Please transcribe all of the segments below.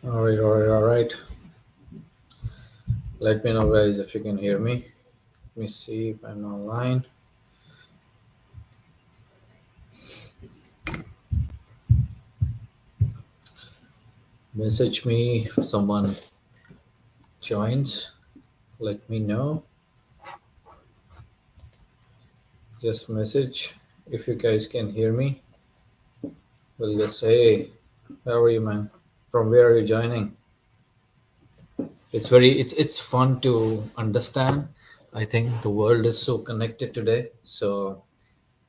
All right. Let me know, guys, if you can hear me. Let me see if I'm online. Message me if someone joins. Let me know. Just message if you guys can hear me. We'll just say, hey, how are you, man? From where are you joining? It's fun to understand. I think the world is so connected today, so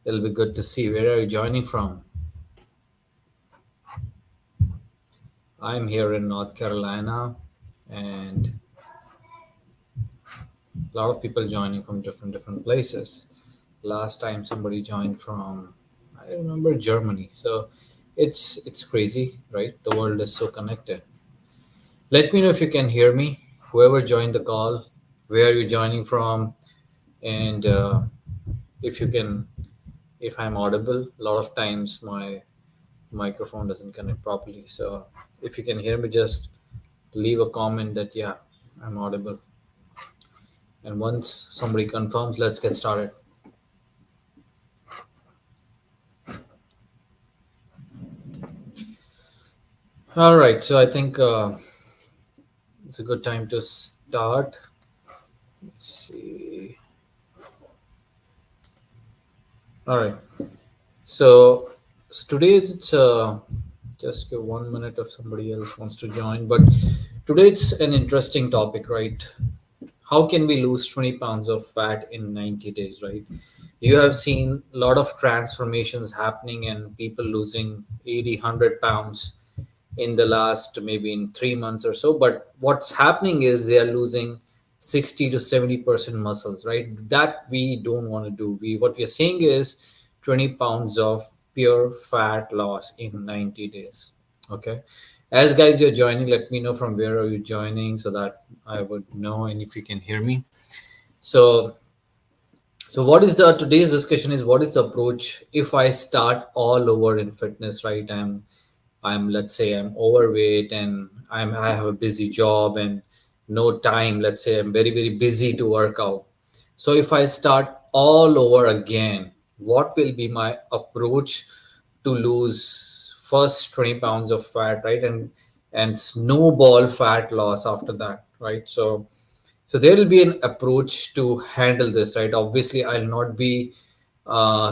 it'll be good to see where are you joining from. I'm here in North Carolina, and a lot of people joining from different places. Last time somebody joined from, I remember, Germany. So it's crazy, right? The world is so connected. Let me know if you can hear me. Whoever joined the call, where are you joining from, and if you can, if I'm audible. A lot of times my microphone doesn't connect properly. So if you can hear me, just leave a comment that yeah, I'm audible. And once somebody confirms, let's get started. All right, so I think it's a good time to start. Let's see. All right, so today it's just give 1 minute if somebody else wants to join. But today it's an interesting topic, right? How can we lose 20 pounds of fat in 90 days, right? You have seen a lot of transformations happening and people losing 80, 100 pounds in the last maybe in 3 months or so. But what's happening is they are losing 60 to 70% muscles, right? That we don't want to do. What we are saying is 20 pounds of pure fat loss in 90 days. Okay. As guys you're joining, let me know from where are you joining so that I would know and if you can hear me. So what is the today's discussion is what is the approach if I start all over in fitness, right? I'm let's say I'm overweight and I have a busy job and no time. Let's say I'm very busy to work out. So if I start all over again, what will be my approach to lose first 20 pounds of fat, right? And snowball fat loss after that, right? So there will be an approach to handle this, right? Obviously, I'll not be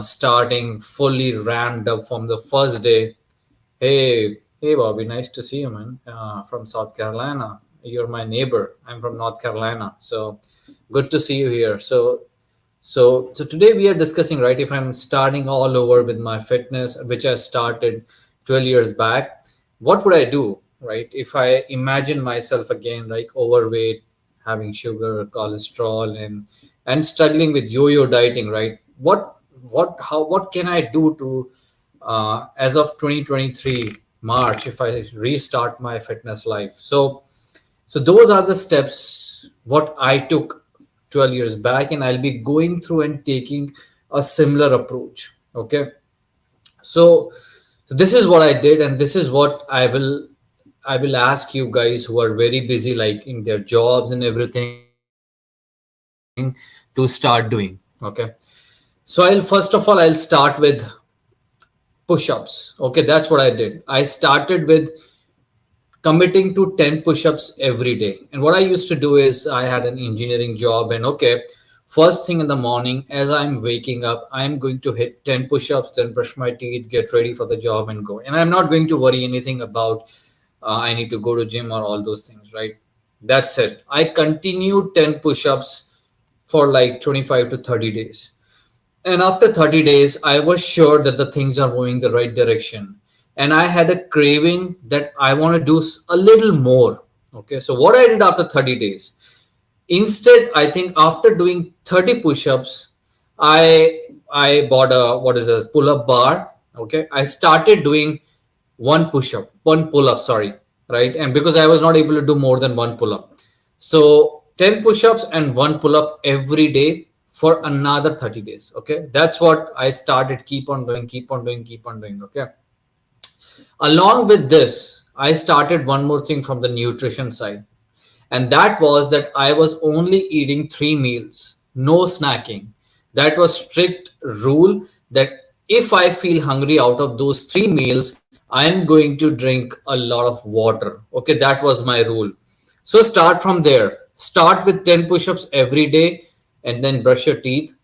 starting fully ramped up from the first day. Hey, Bobby, nice to see you, man. From South Carolina. You're my neighbor. I'm from North Carolina. So good to see you here. So today we are discussing, right? If I'm starting all over with my fitness, which I started 12 years back, what would I do, right? If I imagine myself again, like overweight, having sugar, cholesterol, and struggling with yo-yo dieting, right? What can I do to as of 2023 March if I restart my fitness life? So those are the steps what I took 12 years back, and I'll be going through and taking a similar approach. Okay. So this is what I did, and this is what I will ask you guys who are very busy, like in their jobs and everything, to start doing. Okay. So I'll start with push-ups. Okay, that's what I did. I started with committing to 10 push-ups every day. And what I used to do is I had an engineering job, and okay, first thing in the morning as I'm waking up, I'm going to hit 10 push-ups, then brush my teeth, get ready for the job and go. And I'm not going to worry anything about I need to go to gym or all those things, right? That's it. I continued 10 push-ups for like 25 to 30 days. And after 30 days, I was sure that the things are moving the right direction. And I had a craving that I want to do a little more. Okay. So, what I did after 30 days, instead, I think after doing 30 push ups, I bought a, what is this, pull up bar. Okay. I started doing one pull up, sorry. Right. And because I was not able to do more than one pull up. So 10 push-ups and one pull-up every day for another 30 days. Okay. That's what I started. Keep on doing, keep on doing, keep on doing. Okay. Along with this, I started one more thing from the nutrition side. And that was that I was only eating 3 meals, no snacking. That was strict rule that if I feel hungry out of those 3 meals, I'm going to drink a lot of water. Okay, that was my rule. So start from there. Start with 10 push-ups every day and then brush your teeth.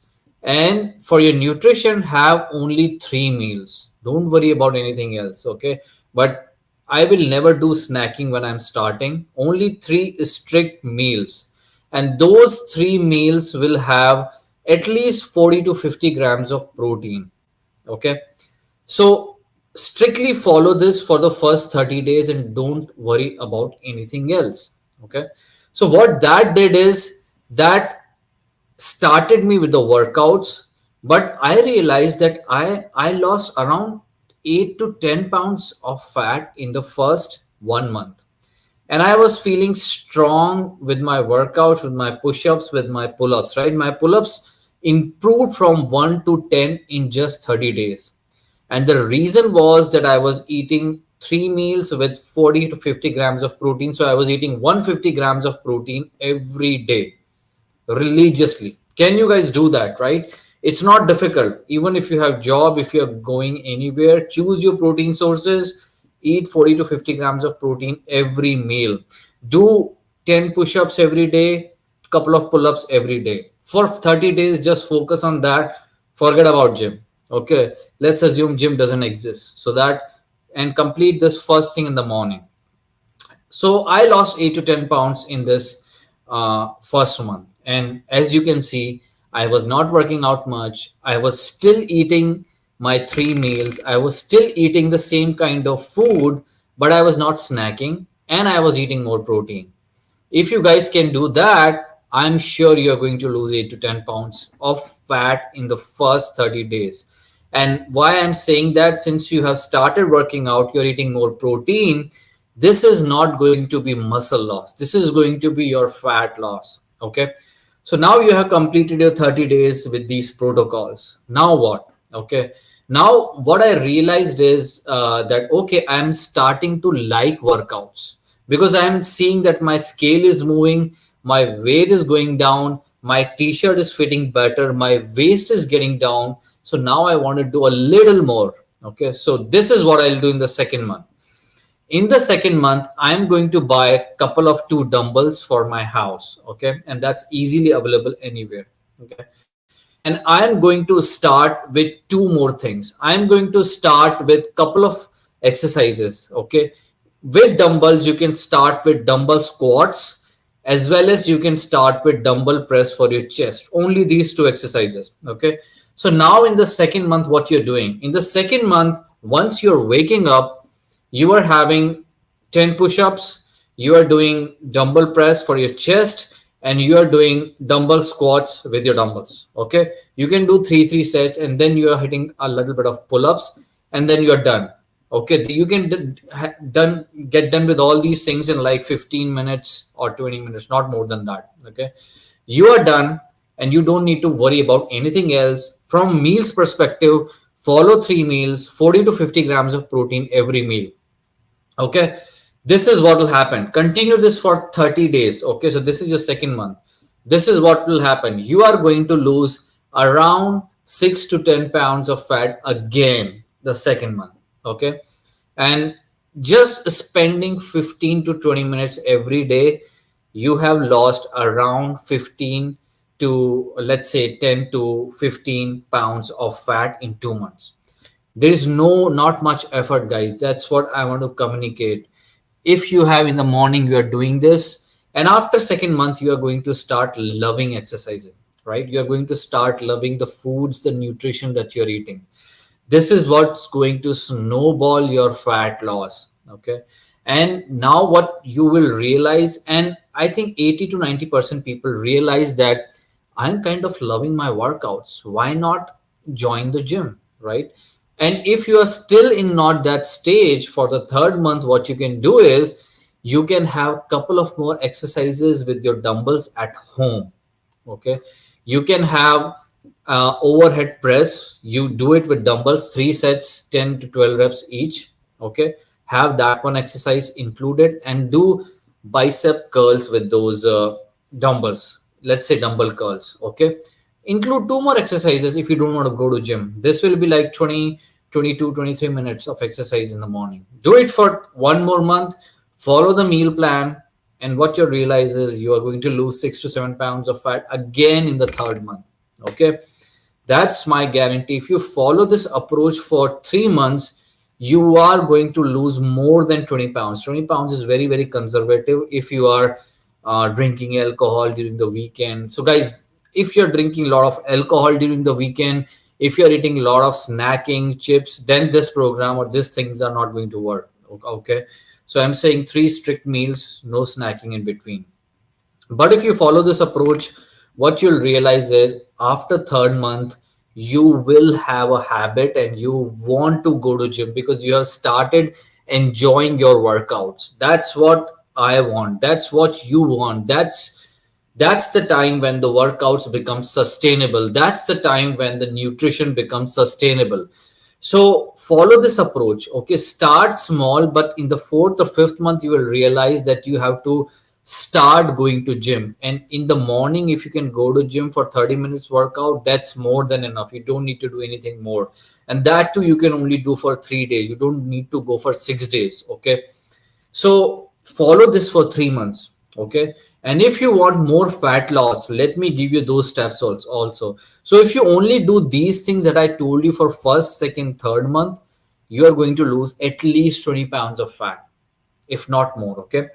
And for your nutrition, have only 3 meals. Don't worry about anything else. Okay. But I will never do snacking when I'm starting. Only three strict meals. And those 3 meals will have at least 40 to 50 grams of protein. Okay. So strictly follow this for the first 30 days and don't worry about anything else. Okay. So what that did is that started me with the workouts, but I realized that I lost around 8 to 10 pounds of fat in the first 1 month. And I was feeling strong with my workouts, with my push-ups, with my pull-ups, right? My pull-ups improved from 1 to 10 in just 30 days. And the reason was that I was eating 3 meals with 40 to 50 grams of protein. So I was eating 150 grams of protein every day religiously. Can you guys do that, right? It's not difficult. Even if you have job, if you're going anywhere, choose your protein sources, eat 40 to 50 grams of protein every meal. Do 10 push-ups every day, couple of pull-ups every day. For 30 days, just focus on that. Forget about gym. Okay. Let's assume gym doesn't exist. So that and complete this first thing in the morning. So I lost 8 to 10 pounds in this first month. And as you can see, I was not working out much. I was still eating my 3 meals. I was still eating the same kind of food, but I was not snacking and I was eating more protein. If you guys can do that, I'm sure you're going to lose 8 to 10 pounds of fat in the first 30 days. And why I'm saying that, since you have started working out, you're eating more protein, this is not going to be muscle loss. This is going to be your fat loss. Okay. So now you have completed your 30 days with these protocols. Now what? Okay. Now what I realized is that, okay, I'm starting to like workouts because I'm seeing that my scale is moving, my weight is going down, my t-shirt is fitting better, my waist is getting down. So now I want to do a little more. Okay. So this is what I'll do in the second month. In the second month, I'm going to buy a couple of 2 dumbbells for my house. Okay. And that's easily available anywhere. Okay. And I'm going to start with 2 more things. I'm going to start with couple of exercises. Okay. With dumbbells, you can start with dumbbell squats as well as you can start with dumbbell press for your chest. Only these 2 exercises. Okay. So now in the second month, what you're doing in the second month, once you're waking up, you are having 10 push-ups, you are doing dumbbell press for your chest, and you are doing dumbbell squats with your dumbbells. Okay. You can do three sets and then you are hitting a little bit of pull-ups and then you're done. Okay. You can get done with all these things in like 15 minutes or 20 minutes, not more than that. Okay. You are done and you don't need to worry about anything else. From meals perspective, follow 3 meals, 40 to 50 grams of protein every meal. Okay. This is what will happen. Continue this for 30 days. Okay. So this is your second month. This is what will happen. You are going to lose around 6 to 10 pounds of fat again the second month. Okay. And just spending 15 to 20 minutes every day, you have lost around 15 to, let's say, 10 to 15 pounds of fat in 2 months. There is not much effort, guys. That's what I want to communicate. If you have in the morning, you are doing this, and after second month, you are going to start loving exercising, right? You are going to start loving the foods, the nutrition that you're eating. This is what's going to snowball your fat loss. Okay. And now what you will realize, and I think 80 to 90% people realize that I'm kind of loving my workouts. Why not join the gym, right? And if you are still in not that stage, for the third month, what you can do is you can have a couple of more exercises with your dumbbells at home. Okay. You can have overhead press. You do it with dumbbells, 3 sets, 10 to 12 reps each. Okay. have that one exercise included, and do bicep curls with those dumbbells. Let's say dumbbell curls. Okay, include two more exercises if you don't want to go to gym. This will be like 20, 22, 23 minutes of exercise in the morning. Do it for one more month. Follow the meal plan, and what you realize is you are going to lose 6 to 7 pounds of fat again in the third month. Okay, that's my guarantee. If you follow this approach for 3 months, you are going to lose more than 20 pounds. 20 pounds is very, very conservative if you are drinking alcohol during the weekend. So, guys, if you're drinking a lot of alcohol during the weekend, if you're eating a lot of snacking, chips, then this program or these things are not going to work. Okay. So, I'm saying 3 strict meals, no snacking in between. But if you follow this approach, what you'll realize is after third month, you will have a habit and you want to go to gym because you have started enjoying your workouts. That's what I want. That's what you want. That's the time when the workouts become sustainable. That's the time when the nutrition becomes sustainable. So follow this approach. Okay, start small, but in the fourth or fifth month, you will realize that you have to start going to gym. And in the morning, if you can go to gym for 30 minutes workout, that's more than enough. You don't need to do anything more. And that too, you can only do for 3 days. You don't need to go for 6 days. Okay. So follow this for 3 months. Okay. And if you want more fat loss, let me give you those steps also. So if you only do these things that I told you for first, second, third month, you are going to lose at least 20 pounds of fat, if not more. Okay.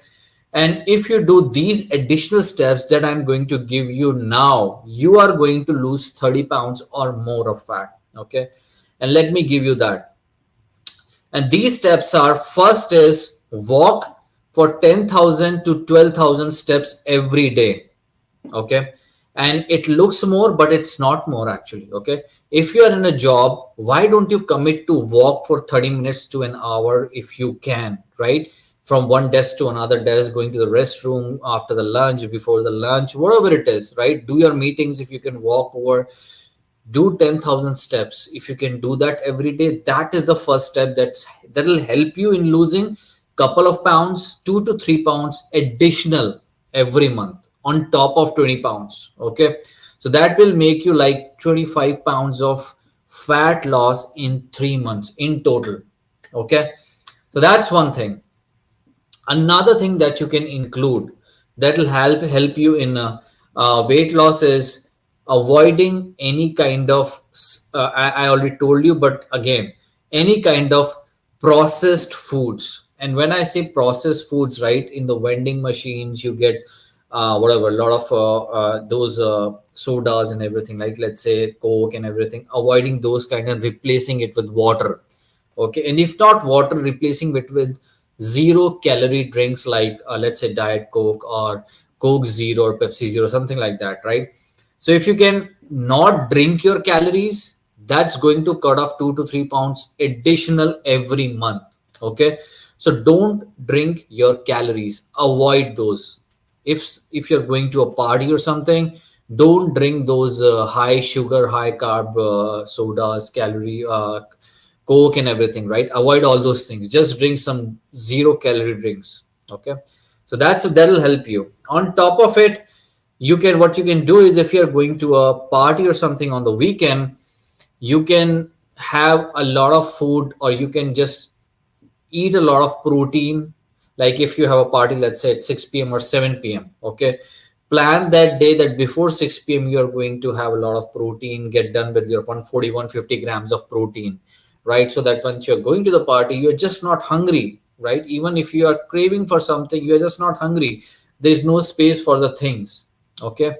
And if you do these additional steps that I'm going to give you now, you are going to lose 30 pounds or more of fat. Okay. And let me give you that. And these steps are: first is walk for 10,000 to 12,000 steps every day. Okay. And it looks more, but it's not more actually. Okay. If you are in a job, why don't you commit to walk for 30 minutes to an hour if you can, right? From one desk to another desk, going to the restroom after the lunch, before the lunch, whatever it is, right? Do your meetings if you can walk over, do 10,000 steps. If you can do that every day, that is the first step that'll help you in losing couple of pounds, 2 to 3 pounds additional every month on top of 20 pounds. Okay. So that will make you like 25 pounds of fat loss in 3 months in total. Okay. So that's one thing. Another thing that you can include that will help you in weight loss is avoiding any kind of I already told you, but again, any kind of processed foods. And when I say processed foods, right, in the vending machines you get whatever, a lot of those sodas and everything, like let's say Coke and everything, avoiding those kind and replacing it with water. Okay. And if not water, replacing it with 0 calorie drinks like let's say Diet Coke or Coke Zero or Pepsi Zero, something like that, right? So if you can not drink your calories, that's going to cut off 2 to 3 pounds additional every month. Okay. So don't drink your calories, avoid those. If you're going to a party or something, don't drink those high sugar, high carb sodas, calorie Coke and everything, right? Avoid all those things. Just drink some 0 calorie drinks. Okay. So that'll help you. On top of it, what you can do is, if you're going to a party or something on the weekend, you can have a lot of food, or you can just eat a lot of protein. Like if you have a party, let's say at 6 p.m. or 7 p.m. Okay. Plan that day that before 6 p.m. you are going to have a lot of protein, get done with your 140, 150 grams of protein, right? So that once you're going to the party, you're just not hungry, right? Even if you are craving for something, you're just not hungry. There's no space for the things. Okay.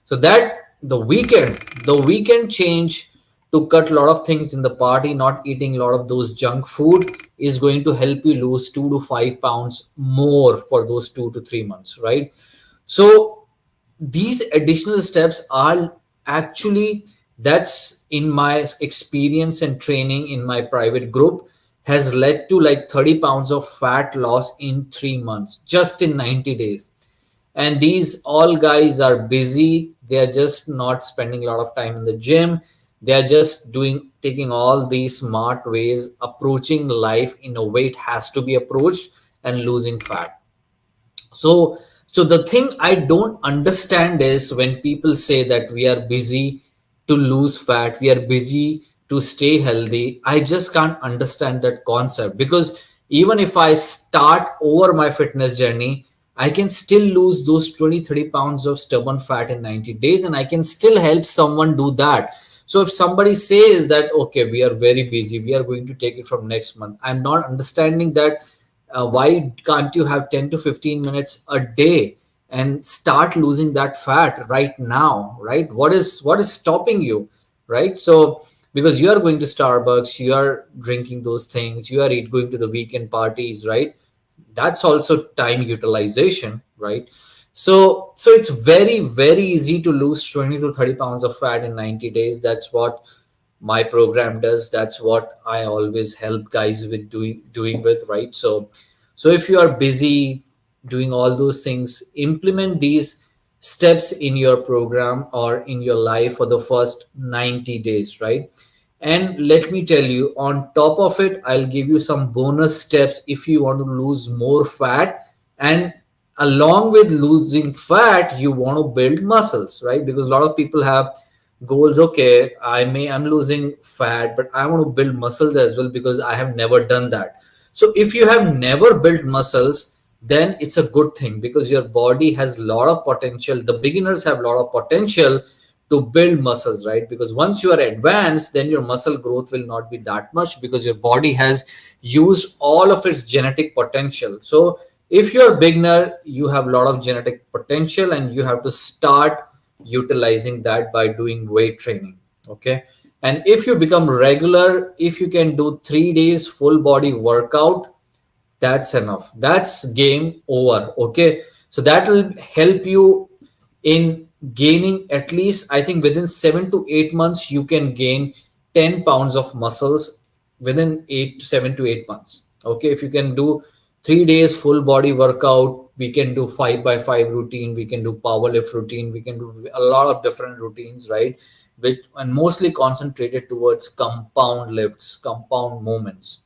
So that the weekend change to cut a lot of things in the party, not eating a lot of those junk food, is going to help you lose 2 to 5 pounds more for those 2 to 3 months, right? So these additional steps are actually, that's in my experience and training in my private group, has led to like 30 pounds of fat loss in 3 months, just in 90 days. And these all guys are busy. They are just not spending a lot of time in the gym. They are just taking all these smart ways, approaching life in a way it has to be approached, and losing fat. So so the thing I don't understand is when people say that we are busy to lose fat, we are busy to stay healthy. I just can't understand that concept, because even if I start over my fitness journey, I can still lose those 20-30 pounds of stubborn fat in 90 days, and I can still help someone do that. So if somebody says that, okay, we are very busy, we are going to take it from next month, I'm not understanding that. Why can't you have 10 to 15 minutes a day and start losing that fat right now, right? What is stopping you, right? So because you are going to Starbucks, you are drinking those things, you are going to the weekend parties, right? That's also time utilization, right? So it's very very easy to lose 20 to 30 pounds of fat in 90 days. That's what my program does. That's what I always help guys with doing with, right? So if you are busy doing all those things, implement these steps in your program or in your life for the first 90 days, right? And let me tell you, on top of it, I'll give you some bonus steps if you want to lose more fat. And along with losing fat, you want to build muscles, right? Because a lot of people have goals. Okay, I'm losing fat, but I want to build muscles as well because I have never done that. So if you have never built muscles, then it's a good thing because your body has a lot of potential. The beginners have a lot of potential to build muscles, right? Because once you are advanced, then your muscle growth will not be that much because your body has used all of its genetic potential. So if you're a beginner, you have a lot of genetic potential and you have to start utilizing that by doing weight training. Okay. And if you become regular, if you can do 3 days full body workout, that's enough. That's game over. Okay. So that will help you in gaining, at least I think within 7 to 8 months, you can gain 10 pounds of muscles within 7 to 8 months. Okay. If you can do 3 days full body workout, we can do 5x5 routine, we can do power lift routine, we can do a lot of different routines, right? Which and mostly concentrated towards compound lifts, compound movements.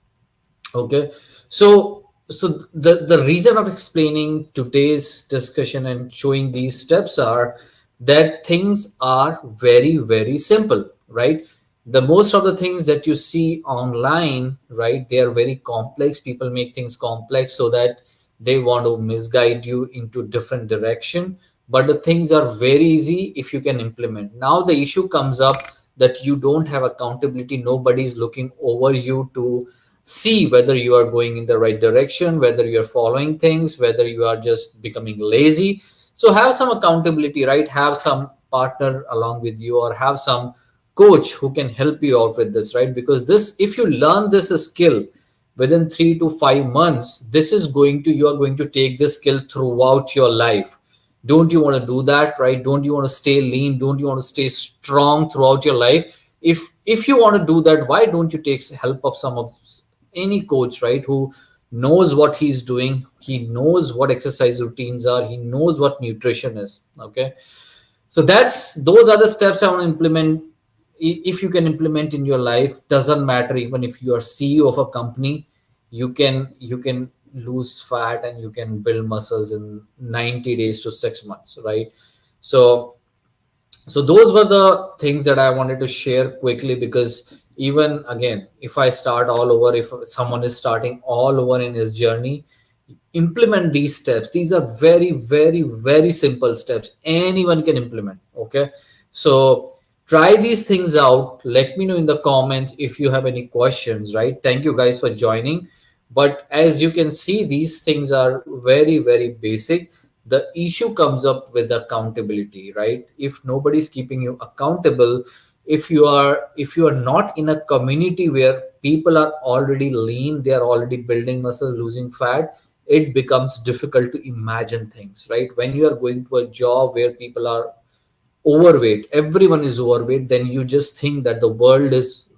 Okay. So the reason of explaining today's discussion and showing these steps are that things are very very simple, right? The most of the things that you see online, right, they are very complex. People make things complex so that they want to misguide you into different direction, but the things are very easy if you can implement. Now the issue comes up that you don't have accountability. Nobody's looking over you to see whether you are going in the right direction, whether you are following things, whether you are just becoming lazy. So have some accountability, right? Have some partner along with you or have some coach who can help you out with this, right? Because this, if you learn this skill within 3 to 5 months, this is going to, you are going to take this skill throughout your life. Don't you want to do that, right? Don't you want to stay lean? Don't you want to stay strong throughout your life? If you want to do that, why don't you take help of some of any coach, right, who knows what he's doing, he knows what exercise routines are, he knows what nutrition is. Okay. So those are the steps I want to implement. If you can implement in your life, doesn't matter even if you are CEO of a company, you can lose fat and you can build muscles in 90 days to 6 months, right? So so those were the things that I wanted to share quickly, because even again, if I start all over, if someone is starting all over in his journey, implement these steps. These are very very very simple steps, anyone can implement. Okay. So try these things out. Let me know in the comments if you have any questions, right? Thank you guys for joining. But as you can see, these things are very very basic. The issue comes up with accountability, right? If nobody's keeping you accountable, if you are not in a community where people are already lean, they are already building muscles, losing fat, it becomes difficult to imagine things, right? When you are going to a job where people are overweight, everyone is overweight, then you just think that the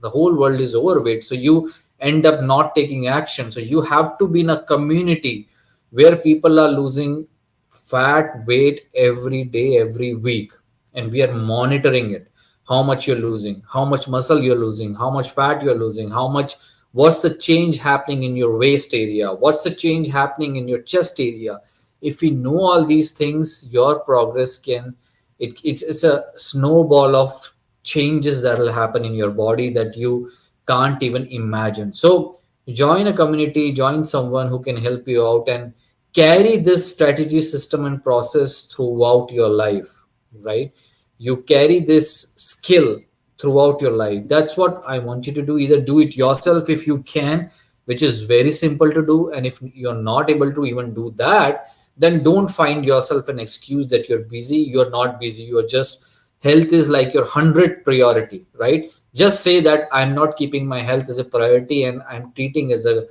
whole world is overweight, so you end up not taking action. So you have to be in a community where people are losing fat, weight every day, every week, and we are monitoring it. how much you're losing, how much muscle you're losing, how much fat you're losing, how much, what's the change happening in your waist area, what's the change happening in your chest area. If we know all these things, your progress can, it's a snowball of changes that will happen in your body that you can't even imagine. So join a community, join someone who can help you out, and carry this strategy, system, and process throughout your life, right? You carry this skill throughout your life. That's what I want you to do. Either do it yourself if you can, which is very simple to do, and if you're not able to even do that, then don't find yourself an excuse that you're busy. You're not busy, you're just, health is like your 100th priority, right? Just say that I'm not keeping my health as a priority, and I'm treating as a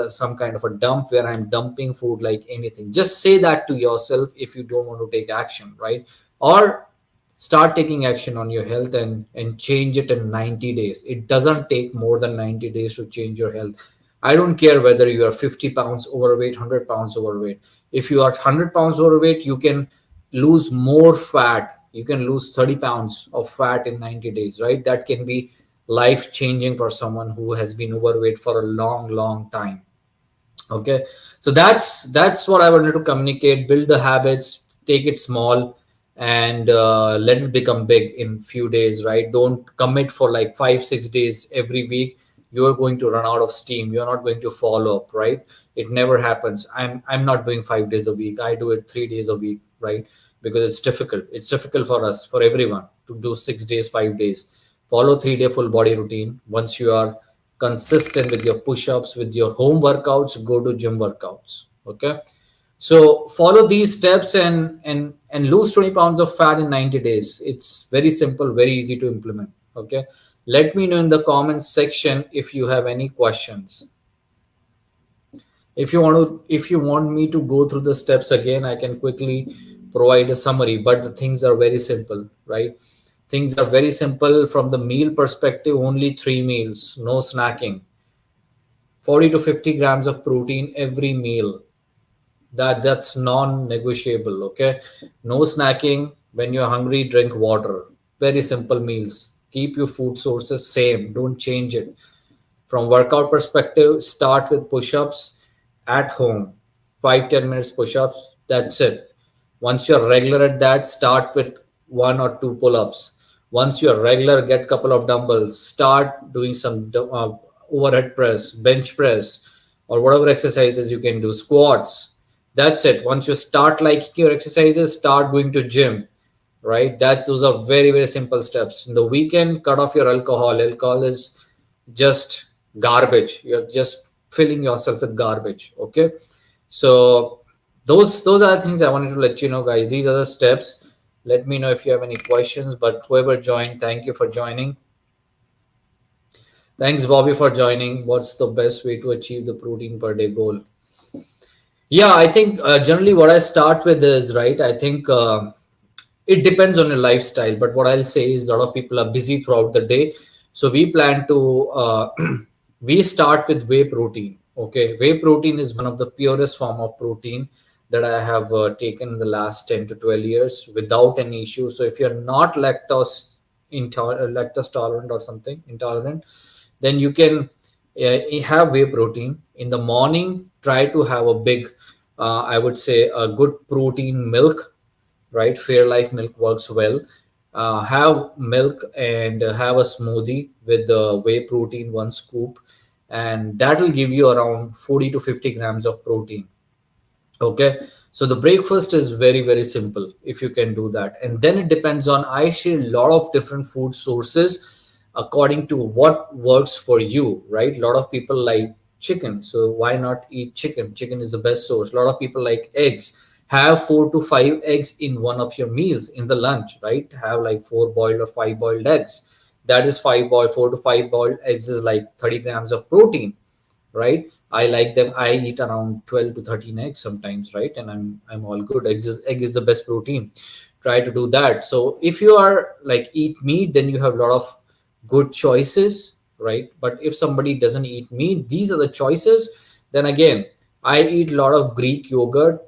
some kind of a dump where I'm dumping food like anything. Just say that to yourself if you don't want to take action, right? Or start taking action on your health, and change it in 90 days. It doesn't take more than 90 days to change your health. I don't care whether you are 50 pounds overweight, 100 pounds overweight. If you are 100 pounds overweight, you can lose more fat. You can lose 30 pounds of fat in 90 days, right? That can be life changing for someone who has been overweight for a long, long time. Okay, so that's what I wanted to communicate. Build the habits, take it small, and let it become big in few days, right? Don't commit for like 5 6 days every week. You're going to run out of steam, you're not going to follow up, right? It never happens. I'm not doing 5 days a week, I do it 3 days a week, right? Because it's difficult for us, for everyone, to do 6 days, 5 days. Follow 3 day full body routine. Once you are consistent with your push-ups, with your home workouts, go to gym workouts. Okay, so follow these steps, and lose 20 pounds of fat in 90 days. It's very simple, very easy to implement. Okay, let me know in the comments section if you have any questions. If you want me to go through the steps again, I can quickly provide a summary, but the things are very simple, right? Things are very simple. From the meal perspective, only 3 meals, no snacking. 40 to 50 grams of protein every meal. That's non-negotiable. Okay, no snacking. When you're hungry, drink water. Very simple meals. Keep your food sources same, don't change it. From workout perspective, start with push-ups at home. 5 10 minutes push-ups, that's it. Once you're regular at that, start with 1 or 2 pull-ups. Once you're regular, get couple of dumbbells, start doing some overhead press, bench press, or whatever exercises you can do, squats. That's it. Once you start liking your exercises, start going to gym, right? That's Those are very, very simple steps. In the weekend, cut off your alcohol. Alcohol is just garbage. You're just filling yourself with garbage. Okay, so those are the things I wanted to let you know, guys. These are the steps. Let me know if you have any questions. But whoever joined, thank you for joining. Thanks, Bobby, for joining. What's the best way to achieve the protein per day goal? Yeah, I think generally what I start with is, right, I think it depends on your lifestyle. But what I'll say is, a lot of people are busy throughout the day. So we plan to, we start with whey protein. Okay, whey protein is one of the purest form of protein that I have taken in the last 10 to 12 years without any issue. So if you're not lactose tolerant or something intolerant, then you can have whey protein in the morning. Try to have a big, I would say, a good protein milk, right? Fairlife milk works well. Have milk and have a smoothie with the whey protein, 1 scoop, and that will give you around 40 to 50 grams of protein. Okay, so the breakfast is very, very simple if you can do that. And then it depends on, I share a lot of different food sources according to what works for you, right? A lot of people like chicken, so why not eat chicken? Chicken is the best source. A lot of people like eggs. Have 4 to 5 eggs in one of your meals in the lunch, right? Have like 4 boiled or 5 boiled eggs. That is 4 to 5 boiled eggs is like 30 grams of protein, right? I like them. I eat around 12 to 13 eggs sometimes, right? And I'm all good. Egg is the best protein. Try to do that. So if you are like eat meat, then you have a lot of good choices, right? But if somebody doesn't eat meat, these are the choices. Then again, I eat a lot of Greek yogurt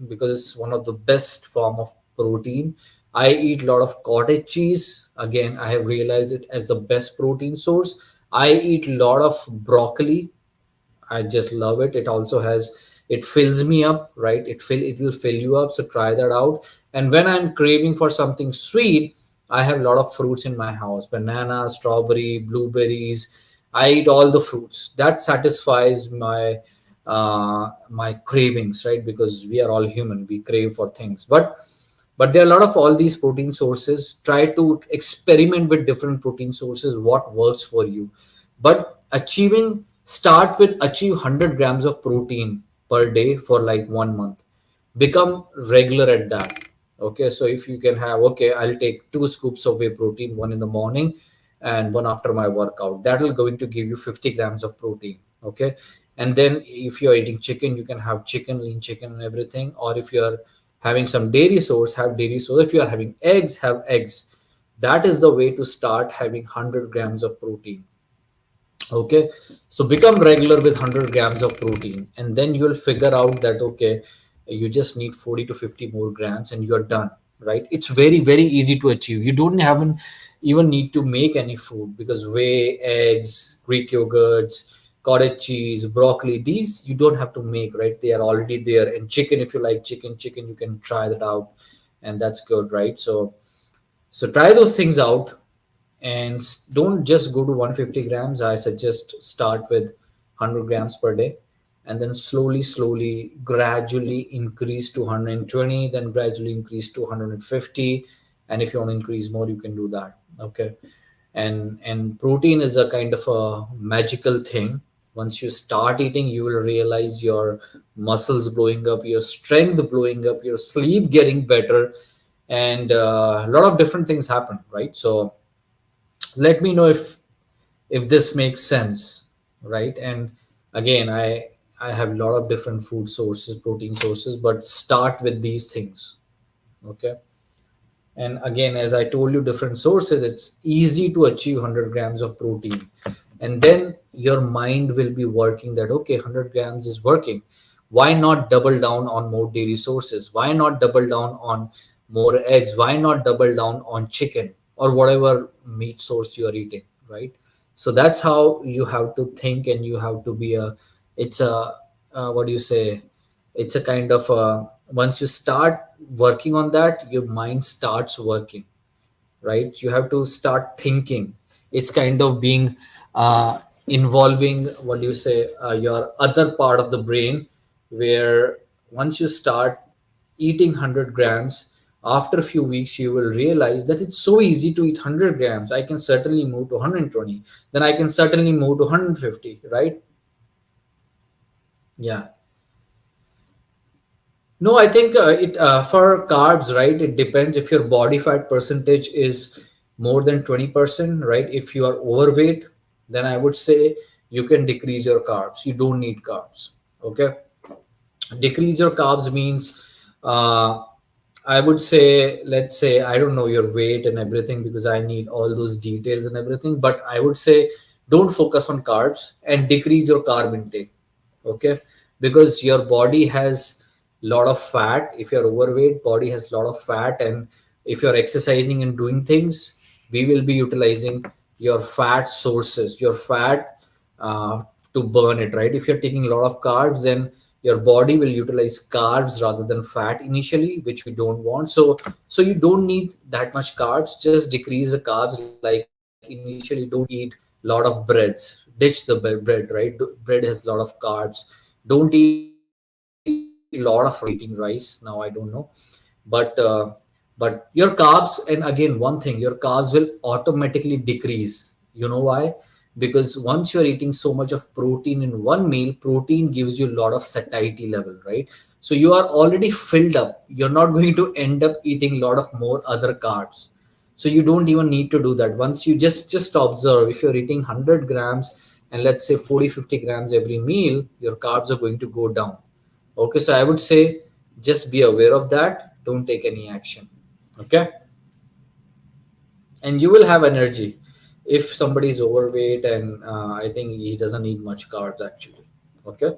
because it's one of the best form of protein. I eat a lot of cottage cheese. Again, I have realized it as the best protein source. I eat a lot of broccoli. I just love it. It also has, it fills me up, right? It will fill you up. So try that out. And when I'm craving for something sweet, I have a lot of fruits in my house: banana, strawberry, blueberries. I eat all the fruits. That satisfies my cravings, right? Because we are all human, we crave for things. But there are a lot of all these protein sources. Try to experiment with different protein sources, what works for you. But start with achieve 100 grams of protein per day for like 1 month. Become regular at that. Okay, so if you can have, okay, I'll take 2 scoops of whey protein, one in the morning and one after my workout. That will going to give you 50 grams of protein. Okay, and then if you're eating chicken, you can have chicken, lean chicken and everything. Or if you're having some dairy source, have dairy source. If you are having eggs, have eggs. That is the way to start having 100 grams of protein. Okay, so become regular with 100 grams of protein, and then you will figure out that, okay, you just need 40 to 50 more grams and you're done, right? It's very, very easy to achieve. You don't even need to make any food, because whey, eggs, Greek yogurts, cottage cheese, broccoli, these you don't have to make, right? They are already there. And chicken, if you like chicken, you can try that out, and that's good, right? So try those things out, and don't just go to 150 grams. I suggest start with 100 grams per day, and then slowly gradually increase to 120, then gradually increase to 150. And if you want to increase more, you can do that. Okay, and protein is a kind of a magical thing. Once you start eating, you will realize your muscles blowing up, your strength blowing up, your sleep getting better, and a lot of different things happen, right? So let me know if this makes sense, right? And again, I have a lot of different food sources, protein sources, but start with these things. Okay, and again, as I told you, different sources, it's easy to achieve 100 grams of protein. And then your mind will be working that, okay, 100 grams is working. Why not double down on more dairy sources? Why not double down on more eggs? Why not double down on chicken or whatever meat source you are eating, right? So that's how you have to think, and you have to be a, it's a, what do you say, it's a kind of a, once you start working on that, your mind starts working, right? You have to start thinking. It's kind of being involving, what do you say, your other part of the brain, where once you start eating 100 grams, after a few weeks you will realize that it's so easy to eat 100 grams. I can certainly move to 120, then I can certainly move to 150, right? Yeah. No, I think it for carbs, right? It depends. If your body fat percentage is more than 20%, right? If you are overweight, then I would say you can decrease your carbs. You don't need carbs. Okay, decrease your carbs means, uh, I would say, let's say, I don't know your weight and everything, because I need all those details and everything, but I would say don't focus on carbs and decrease your carb intake. Okay, because your body has a lot of fat. If you're overweight, body has a lot of fat, and if you're exercising and doing things, we will be utilizing your fat sources, your fat, uh, to burn it, right? If you're taking a lot of carbs, then your body will utilize carbs rather than fat initially, which we don't want. So you don't need that much carbs. Just decrease the carbs. Like initially, don't eat a lot of breads. Ditch the bread, right? Bread has a lot of carbs. Don't eat a lot of rice. Now I don't know, but but your carbs, and again, one thing, your carbs will automatically decrease. You know why? Because once you're eating so much of protein in one meal, protein gives you a lot of satiety level, right? So you are already filled up. You're not going to end up eating a lot of more other carbs. So you don't even need to do that. Once you just observe, if you're eating 100 grams and let's say 40-50 grams every meal, your carbs are going to go down. Okay, so I would say just be aware of that. Don't take any action. Okay, and you will have energy. If somebody is overweight, and I think he doesn't need much carbs actually. Okay,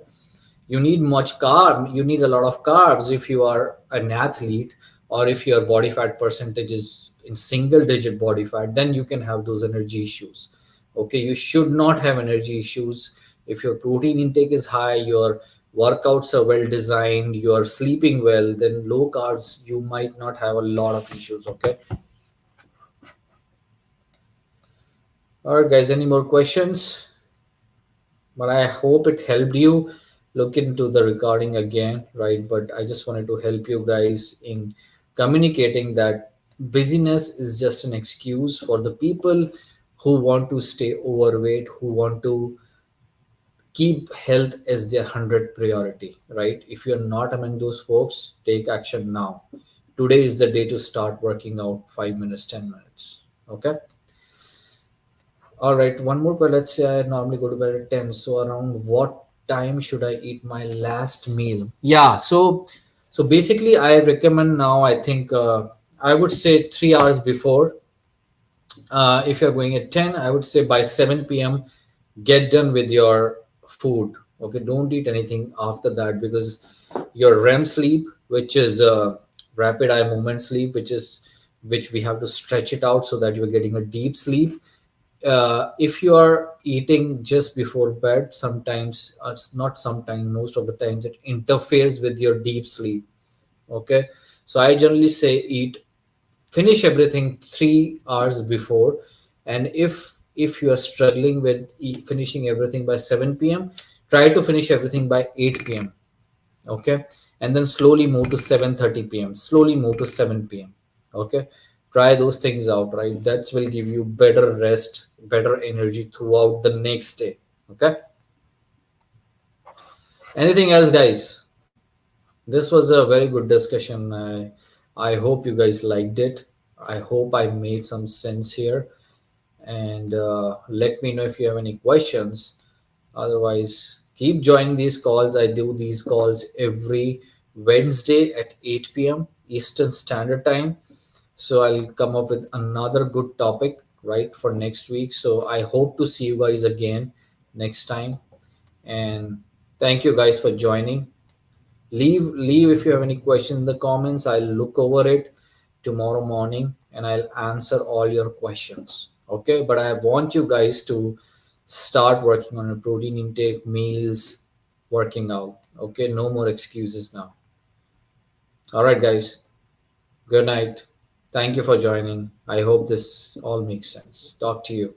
you need much carb. You need a lot of carbs if you are an athlete, or if your body fat percentage is in single digit body fat, then you can have those energy issues. Okay, you should not have energy issues if your protein intake is high, your workouts are well designed, you are sleeping well, then low carbs you might not have a lot of issues. Okay. All right, guys, any more questions? But I hope it helped you look into the recording again, right? But I just wanted to help you guys in communicating that busyness is just an excuse for the people who want to stay overweight, who want to keep health as their 100 priority, right? If you're not among those folks, take action now. Today is the day to start working out 5 minutes, 10 minutes. Okay. All right, one more question. Let's say I normally go to bed at 10. So around what time should I eat my last meal? Yeah, so basically I recommend now, I think I would say 3 hours before. If you're going at 10, I would say by 7 p.m. get done with your food. Okay, don't eat anything after that, because your REM sleep, which is rapid eye movement sleep, which we have to stretch it out so that you're getting a deep sleep. If you are eating just before bed, sometimes it's not sometimes, most of the times it interferes with your deep sleep. Okay, so I generally say eat, finish everything 3 hours before. And if you are struggling with finishing everything by 7 p.m., try to finish everything by 8 p.m. Okay, and then slowly move to 7:30 p.m., slowly move to 7 p.m. Okay, try those things out, right? That will give you better rest, better energy throughout the next day. Okay, anything else, guys? This was a very good discussion. I hope you guys liked it. I hope I made some sense here. And let me know if you have any questions. Otherwise, keep joining these calls. I do these calls every Wednesday at 8 p.m. Eastern Standard Time. So I'll come up with another good topic, right, for next week. So I hope to see you guys again next time. And thank you guys for joining. Leave if you have any questions in the comments. I'll look over it tomorrow morning and I'll answer all your questions. Okay, but I want you guys to start working on your protein intake, meals, working out. Okay, no more excuses now. All right, guys, good night. Thank you for joining. I hope this all makes sense. Talk to you.